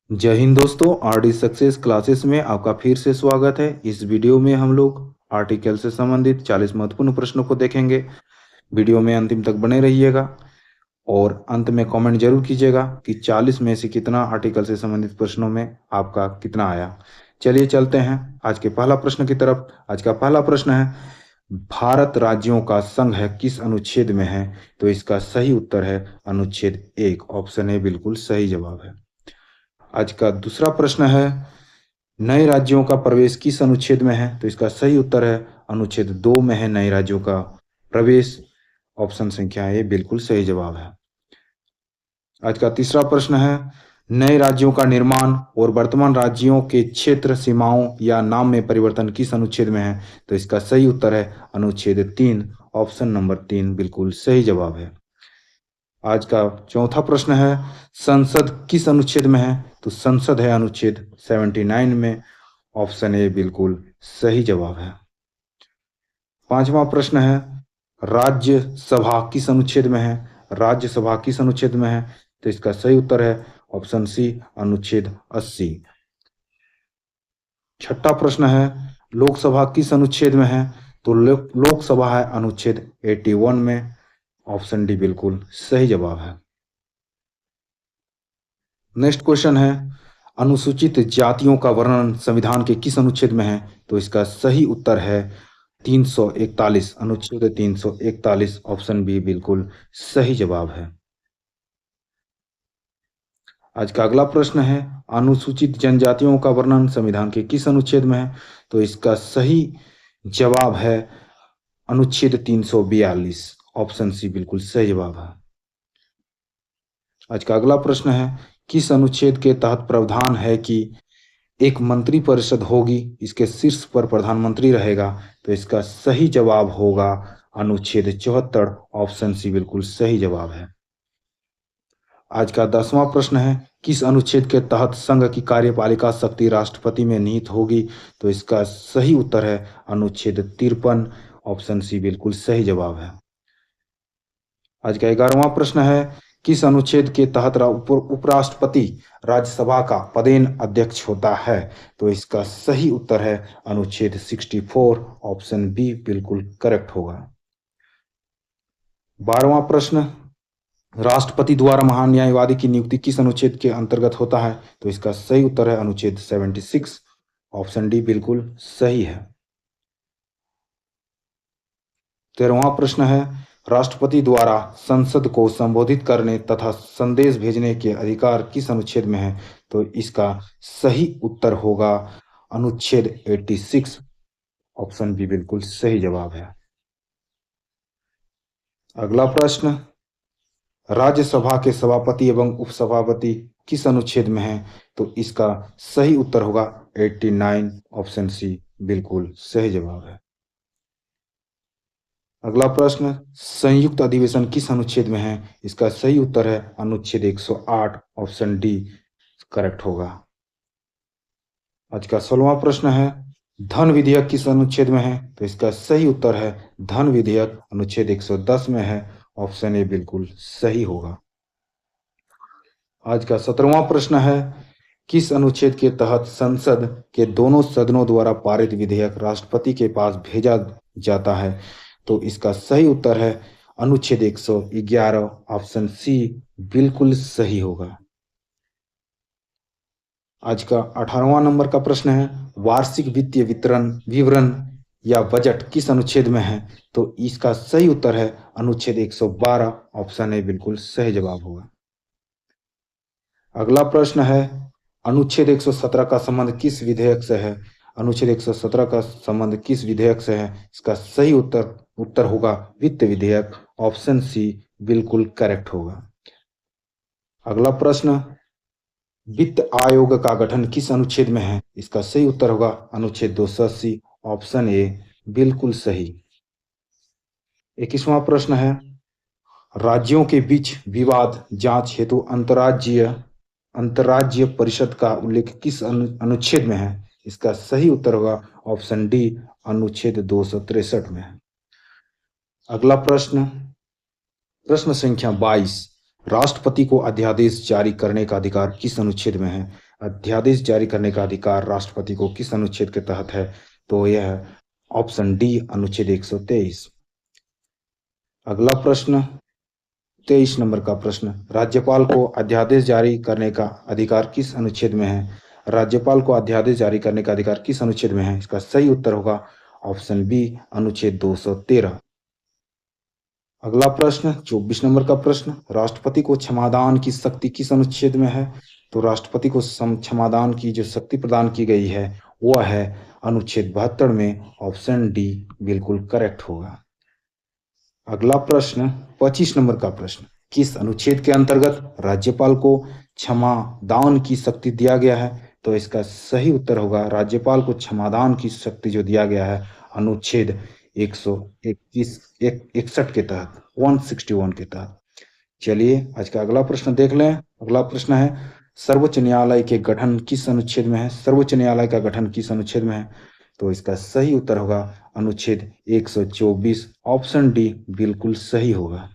जय हिंद दोस्तों, RD success classes में आपका फिर से स्वागत है। इस वीडियो में हम लोग आर्टिकल से संबंधित 40 महत्वपूर्ण प्रश्नों को देखेंगे। वीडियो में अंतिम तक बने रहिएगा और अंत में कमेंट जरूर कीजिएगा कि 40 में से कितना आर्टिकल से संबंधित प्रश्नों में आपका कितना आया। चलिए चलते हैं आज के पहला प्रश्न की तरफ। आज का पहला प्रश्न है, भारत राज्यों का संघ है किस अनुच्छेद में है? तो इसका सही उत्तर है अनुच्छेद 1। ऑप्शन ए बिल्कुल सही जवाब है। आज का दूसरा प्रश्न है, नए राज्यों का प्रवेश किस अनुच्छेद में है? तो इसका सही उत्तर है अनुच्छेद 2 में है नए राज्यों का प्रवेश। ऑप्शन संख्या ए बिल्कुल सही जवाब है। आज का तीसरा प्रश्न है, नए राज्यों का निर्माण और वर्तमान राज्यों के क्षेत्र सीमाओं या नाम में परिवर्तन किस अनुच्छेद में है? तो इसका सही उत्तर है अनुच्छेद 3। ऑप्शन नंबर 3 बिल्कुल सही जवाब है। आज का चौथा प्रश्न है, संसद किस अनुच्छेद में है? तो संसद है अनुच्छेद 79 में। ऑप्शन ए बिल्कुल सही जवाब है। पांचवा प्रश्न है, राज्यसभा किस अनुच्छेद में है? राज्यसभा किस अनुच्छेद में है? तो इसका सही उत्तर है ऑप्शन सी अनुच्छेद 80। छठा प्रश्न है, लोकसभा किस अनुच्छेद में है? तो लोकसभा है अनुच्छेद 81 में। ऑप्शन डी बिल्कुल सही जवाब है। नेक्स्ट क्वेश्चन है, अनुसूचित जातियों का वर्णन संविधान के किस अनुच्छेद में है? तो इसका सही उत्तर है 341, अनुच्छेद 341। ऑप्शन बी बिल्कुल सही जवाब है। आज का अगला प्रश्न है, अनुसूचित जनजातियों का वर्णन संविधान के किस अनुच्छेद में है? तो इसका सही जवाब है अनुच्छेद 342। ऑप्शन सी बिल्कुल सही जवाब है। आज का अगला प्रश्न है, किस अनुच्छेद के तहत प्रावधान है कि एक मंत्री परिषद होगी, इसके शीर्ष पर प्रधानमंत्री रहेगा? तो इसका सही जवाब होगा अनुच्छेद 74। ऑप्शन सी बिल्कुल सही जवाब है। आज का 10वां प्रश्न है, किस अनुच्छेद के तहत संघ की कार्यपालिका शक्ति राष्ट्रपति में निहित होगी? तो इसका सही उत्तर है अनुच्छेद 53। ऑप्शन सी बिल्कुल सही जवाब है। आज का 11वां प्रश्न है, किस अनुच्छेद के तहत उपराष्ट्रपति राज्यसभा का पदेन अध्यक्ष होता है? तो इसका सही उत्तर है अनुच्छेद 64। ऑप्शन बी बिल्कुल करेक्ट होगा। 12वां प्रश्न, राष्ट्रपति द्वारा महान न्यायवादी की नियुक्ति किस अनुच्छेद के अंतर्गत होता है? तो इसका सही उत्तर है अनुच्छेद 76। ऑप्शन डी बिल्कुल सही है। 13वां प्रश्न है, राष्ट्रपति द्वारा संसद को संबोधित करने तथा संदेश भेजने के अधिकार किस अनुच्छेद में है? तो इसका सही उत्तर होगा अनुच्छेद 86। ऑप्शन बी बिल्कुल सही जवाब है। अगला प्रश्न, राज्यसभा के सभापति एवं उपसभापति किस अनुच्छेद में है? तो इसका सही उत्तर होगा 89। ऑप्शन सी बिल्कुल सही जवाब है। अगला प्रश्न, संयुक्त अधिवेशन किस अनुच्छेद में है? इसका सही उत्तर है अनुच्छेद 108। ऑप्शन डी करेक्ट होगा। आज का 16वां प्रश्न है, धन विधेयक किस अनुच्छेद में है? तो इसका सही उत्तर है धन विधेयक अनुच्छेद 110 में है। ऑप्शन ए बिल्कुल सही होगा। आज का 17वां प्रश्न है, किस अनुच्छेद के तहत संसद के दोनों सदनों द्वारा पारित विधेयक राष्ट्रपति के पास भेजा जाता है? तो इसका सही उत्तर है अनुच्छेद 111। ऑप्शन सी बिल्कुल सही होगा। आज का 18वां नंबर का प्रश्न है, वार्षिक वित्तीय विवरण या बजट किस अनुच्छेद में है? तो इसका सही उत्तर है अनुच्छेद 112। ऑप्शन ए बिल्कुल सही जवाब होगा। अगला प्रश्न है, अनुच्छेद 117 का संबंध किस विधेयक से है? अनुच्छेद 117 का संबंध किस विधेयक से है? इसका सही उत्तर होगा वित्त विधेयक। ऑप्शन सी बिल्कुल करेक्ट होगा। अगला प्रश्न, वित्त आयोग का गठन किस अनुच्छेद में है? इसका सही उत्तर होगा अनुच्छेद 280। ऑप्शन ए बिल्कुल सही। 21वां प्रश्न है, राज्यों के बीच विवाद जांच हेतु अंतर्राज्यीय परिषद का उल्लेख किस अनुच्छेद में है? इसका सही उत्तर होगा ऑप्शन डी अनुच्छेद 263 में। अगला प्रश्न, प्रश्न संख्या 22, राष्ट्रपति को अध्यादेश जारी करने का अधिकार किस अनुच्छेद में है? अध्यादेश जारी करने का अधिकार राष्ट्रपति को किस अनुच्छेद के तहत है? तो यह है ऑप्शन डी, अनुच्छेद 123। अगला प्रश्न 23 नंबर का प्रश्न, राज्यपाल को अध्यादेश जारी करने का अधिकार किस अनुच्छेद में है? राज्यपाल को अध्यादेश जारी करने का अधिकार किस अनुच्छेद में है? इसका सही उत्तर होगा ऑप्शन बी, अनुच्छेद 213। अगला प्रश्न 24 नंबर का प्रश्न, राष्ट्रपति को क्षमादान की शक्ति किस अनुच्छेद में है? तो राष्ट्रपति को क्षमादान की जो शक्ति प्रदान की गई है वह है अनुच्छेद 72 में, ऑप्शन डी बिल्कुल करेक्ट होगा। अगला प्रश्न 25 नंबर का प्रश्न, किस अनुच्छेद के अंतर्गत राज्यपाल को क्षमादान की शक्ति दिया गया है? तो इसका सही उत्तर होगा राज्यपाल को क्षमादान की शक्ति जो दिया गया है अनुच्छेद 161 के तहत, 161 के तहत। चलिए आज का अगला प्रश्न देख लें। अगला प्रश्न है, सर्वोच्च न्यायालय के गठन किस अनुच्छेद में है? सर्वोच्च न्यायालय का गठन किस अनुच्छेद में है? तो इसका सही उत्तर होगा अनुच्छेद 124, ऑप्शन डी बिल्कुल सही होगा।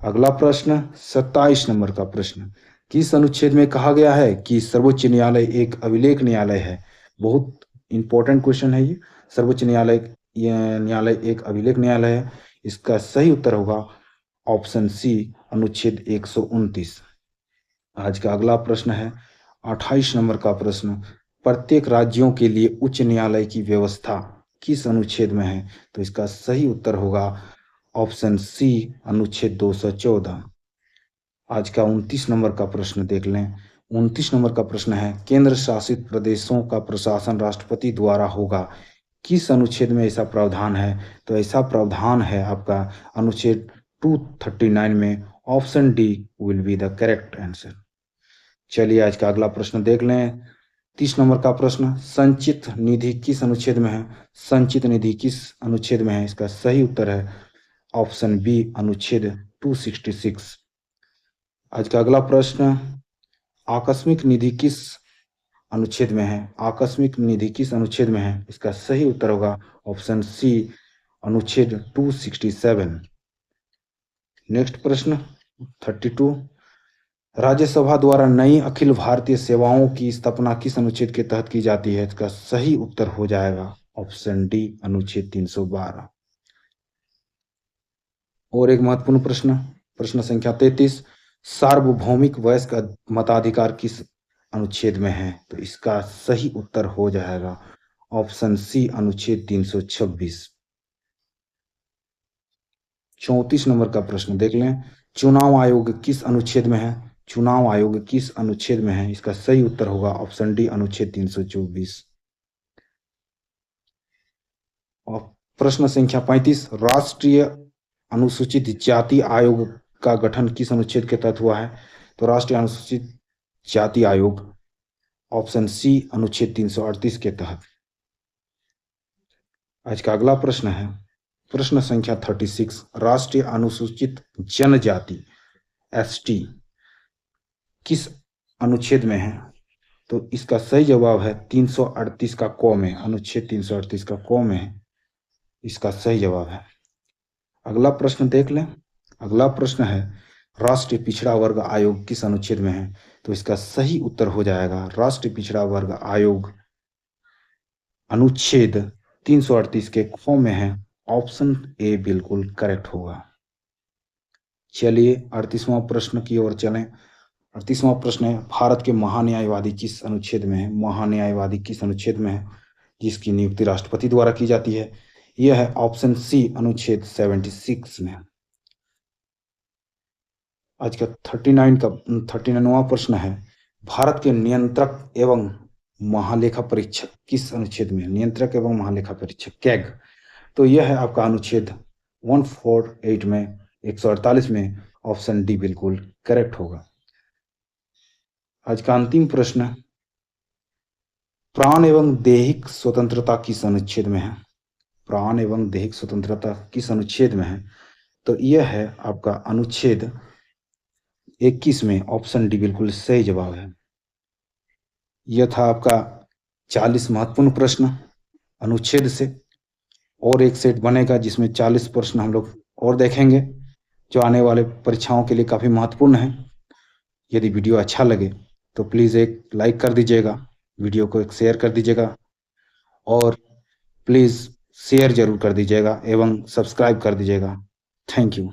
अगला प्रश्न 27 नंबर का प्रश्न, किस अनुच्छेद में कहा गया है कि सर्वोच्च न्यायालय एक अभिलेख न्यायालय है? बहुत इंपॉर्टेंट क्वेश्चन है ये। सर्वोच्च न्यायालय एक अभिलेख न्यायालय है। इसका सही उत्तर होगा ऑप्शन सी, अनुच्छेद 129। आज का अगला प्रश्न है 28 नंबर का प्रश्न, प्रत्येक राज्यों के लिए उच्च न्यायालय की व्यवस्था किस अनुच्छेद में है? तो इसका सही उत्तर होगा ऑप्शन सी, अनुच्छेद 214। आज का 29 नंबर का प्रश्न देख लें। 29 नंबर का प्रश्न है, केंद्र शासित प्रदेशों का प्रशासन राष्ट्रपति द्वारा होगा, किस अनुच्छेद में ऐसा प्रावधान है? तो ऐसा प्रावधान है आपका अनुच्छेद 239 में, option D will be the correct answer. चलिए आज का अगला प्रश्न देख लें। 30 नंबर का प्रश्न, संचित निधि किस अनुच्छेद में है? संचित निधि किस अनुच्छेद में है? इसका सही उत्तर है ऑप्शन बी, अनुच्छेद 266। आज का अगला प्रश्न, आकस्मिक निधि किस अनुच्छेद में है? आकस्मिक निधि किस अनुच्छेद में है? इसका सही उत्तर होगा ऑप्शन सी, अनुच्छेद 267। नेक्स्ट प्रश्न 32, राज्यसभा द्वारा नई अखिल भारतीय सेवाओं की स्थापना किस अनुच्छेद के तहत की जाती है? इसका सही उत्तर हो जाएगा ऑप्शन डी, अनुच्छेद 312। और एक महत्वपूर्ण प्रश्न, प्रश्न संख्या 33, सार्वभौमिक वयस्क मताधिकार किस अनुच्छेद में है? तो इसका सही उत्तर हो जाएगा ऑप्शन सी, अनुच्छेद 326। 34 नंबर का प्रश्न देख लें, चुनाव आयोग किस अनुच्छेद में है? चुनाव आयोग किस अनुच्छेद में है? इसका सही उत्तर होगा ऑप्शन डी, अनुच्छेद 324। और प्रश्न संख्या 35, राष्ट्रीय अनुसूचित जाति आयोग का गठन किस अनुच्छेद के तहत हुआ है? तो राष्ट्रीय अनुसूचित जाति आयोग, ऑप्शन सी, अनुच्छेद 338 के तहत। आज का अगला प्रश्न है प्रश्न संख्या 36, राष्ट्रीय अनुसूचित जनजाति एसटी किस अनुच्छेद में है? तो इसका सही जवाब है 338 का क में, अनुच्छेद 338 का क में है इसका सही जवाब है। अगला प्रश्न देख लें। अगला प्रश्न है, राष्ट्रीय पिछड़ा वर्ग आयोग किस अनुच्छेद में है? तो इसका सही उत्तर हो जाएगा राष्ट्रीय पिछड़ा वर्ग आयोग अनुच्छेद 338 के ख में है, ऑप्शन ए बिल्कुल करेक्ट होगा। चलिए 38वां प्रश्न की ओर चलें। 38वां प्रश्न है, भारत के महान्यायवादी किस अनुच्छेद में है? महान्यायवादी किस अनुच्छेद में है जिसकी नियुक्ति राष्ट्रपति द्वारा की जाती है? यह है ऑप्शन सी, अनुच्छेद 76 में। आज का 39वां प्रश्न है, भारत के नियंत्रक एवं महालेखा परीक्षक किस अनुच्छेद में? नियंत्रक एवं महालेखा परीक्षक कैग, तो यह है आपका अनुच्छेद 148 में, 148 में, ऑप्शन डी बिल्कुल करेक्ट होगा। आज का अंतिम प्रश्न, प्राण एवं दैहिक स्वतंत्रता किस अनुच्छेद में है? प्राण एवं दैहिक स्वतंत्रता किस अनुच्छेद में है? तो यह है आपका अनुच्छेद 21 में, ऑप्शन डी बिल्कुल सही जवाब है। यह था आपका 40 महत्वपूर्ण प्रश्न अनुच्छेद से, और एक सेट बनेगा जिसमें 40 प्रश्न हम लोग और देखेंगे जो आने वाले परीक्षाओं के लिए काफी महत्वपूर्ण है। यदि वीडियो अच्छा लगे तो प्लीज़ एक लाइक कर दीजिएगा, वीडियो को एक शेयर कर दीजिएगा और प्लीज़ शेयर ज़रूर कर दीजिएगा एवं सब्सक्राइब कर दीजिएगा। Thank you.